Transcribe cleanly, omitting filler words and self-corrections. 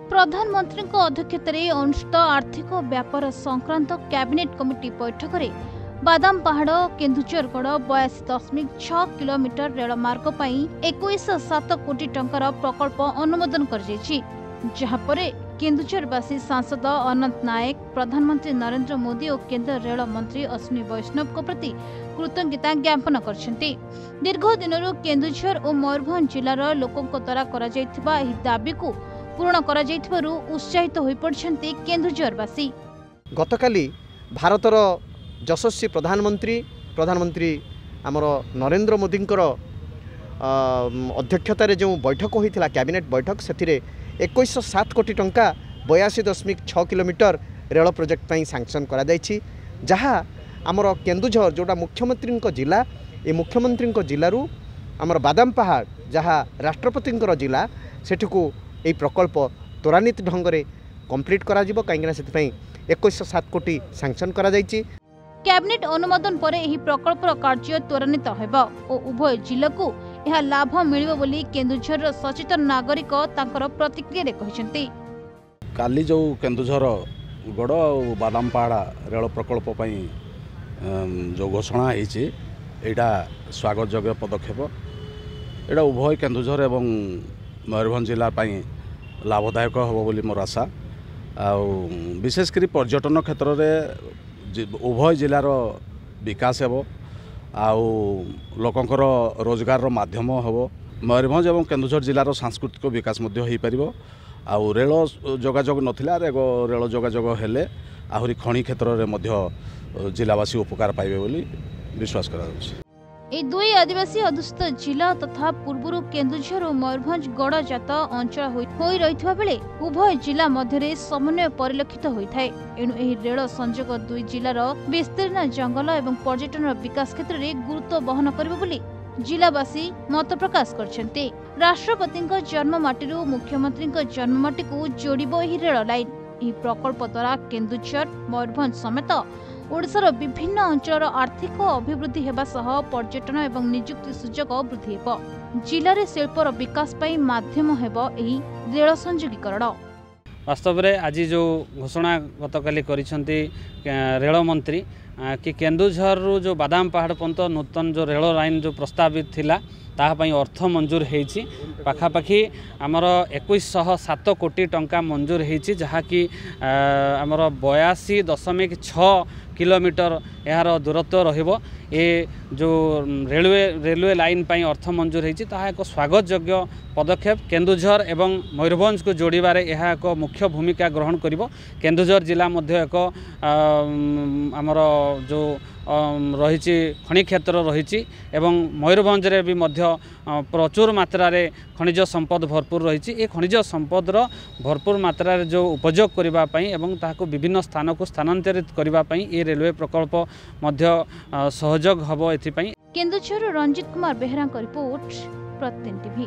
प्रधानमंत्री अध्यक्षतार अनुष्ठित आर्थिक व्यापार संक्रांत कैबिनेट कमिटी बैठक में बादाम पहाड़ केन्दुचरगढ़ 82.6 किलोमीटर रेलमार्ग पर 21.7 कोटी टंकार प्रकल्प अनुमोदन कर जहाँपर केन्दुचरवासी सांसद अनंत नायक प्रधानमंत्री नरेंद्र मोदी और केंद्र रेल मंत्री अश्विनी वैष्णव को प्रति कृतज्ञता ज्ञापन करछन्ति। दीर्घ दिनरू केन्दुझर और मयूरभंज जिलार लोकों द्वारा करा जायथिबा एही दाबी को पूर्ण करा जायथिबारु उत्साहित होई पड़छन्ति केन्दुझरवासी। गतकाली भारतर यशस्वी प्रधानमंत्री आमर नरेंद्र मोदी अध्यक्षतार जो बैठक होता कैबिनेट बैठक से 21.7 कोटी टंका 82.6 किलोमीटर रेल प्रोजेक्ट सैंक्शन करा जायछि जहाँ आमर केन्दुझर जोटा मुख्यमंत्री जिला ये मुख्यमंत्री जिलू आमर बादाम पहाड़ जहाँ राष्ट्रपति जिला सेठू ये प्रकल्प त्वरान्वित ढंग से कंप्लीट करा जिवो कहीं 21.7 कोटी सैंक्शन करा जायछि। कैबिनेट अनुमोदन पर एही प्रकल्पर कार्य त्वरान्वित हेबो और उभय जिला को यह लाभ मिलिबो बोली केन्दुझर सचेतन नागरिक तांकर प्रतिक्रिया रे कहिसेंति। काली जो केन्दुझर गड़ और बादाम पहाड़ा रेल प्रकल्प पई जो घोषणा होईछि एटा स्वागत योग्य पदक्षेप। एटा उभय केन्दुझर एवं मयूरभंज जिला पई लाभदायक होबो बोली मोर आशा। आ विशेषकर पर्यटन क्षेत्र में उभय जिलार विकास हेबो आउ लोकंकर रोजगार माध्यम हेबो। मयूरभंज एवं केन्दुझर जिलार सांस्कृतिक विकास मध्य हो पारिबो। आउ रेल जोगाजोग नथिला रेल जोगाजोग हेले आहुरी खनि क्षेत्र में मध्य जिलावासी उपकार पाइबे बोली विश्वास करा जाउछि। ए दुई आदिवासी अधुषित जिला तथा पूर्व केन्दुझर और मयूरभंज गड़जात अंचल होई रहितबा बेले उभय जिला मध्य समन्वय परिलक्षित होता है। एणु एही रेल संयोग दुई जिलार विस्तीर्ण जंगल एवं पर्यटन विकास क्षेत्र में गुरुत्व वहन करिबो बोली जिलावासी मत प्रकाश करछन्ते। राष्ट्रपति जन्ममाटी मुख्यमंत्री जन्ममाटी को जोड़िबो एही रेल लाइन। एही प्रकल्प द्वारा केन्दुझर मयूरभंज समेत ओडिशार विभिन्न अंचल आर्थिक अभिवृद्धि हेबा सह पर्यटन एवं नियुक्ति सुजोग वृद्धि हेबो। जिले शिल्पर विकास पई माध्यम हेबो एही रेल संयोगीकरण। वास्तव में आज जो घोषणा गतकाली करिसेंती रेल मंत्री कि केन्दुझर जो बादाम पहाड़ पर्यंत नूतन जो रेल लाइन जो प्रस्तावित थिला ताहापाई अर्थ मंजूर होईछि। पाखापाखि आमर 21.7 कोटी टंका मंजूर होईछि जहाँ कि आमर 82.6 किलोमीटर यार दूरत्व रहिबो। ए जो रेलवे लाइन पाई अर्थ मंजूर होईछि ताहा एक स्वागत योग्य पदक्षेप। केन्दुझर एवं मयूरभंज को जोड़िबारे यह एक मुख्य भूमिका ग्रहण करिबो। केन्दुझर जिला मध्य एक आमर जो रही खनि क्षेत्र रही एवं मयूरभंज रे भी मध्य प्रचुर मात्रा रे खनिज संपद भरपूर रही। ए खनिज संपदर भरपूर मात्रा रे जो उपयोग करबा पई एवं ताहाको विभिन्न स्थान को स्थानांतरित करबा पई ए रेलवे प्रकल्प मध्य सहयोग हबो। एथि पई केन्दुझर रंजित कुमार बेहरा रिपोर्ट प्रतिदिन टीवी।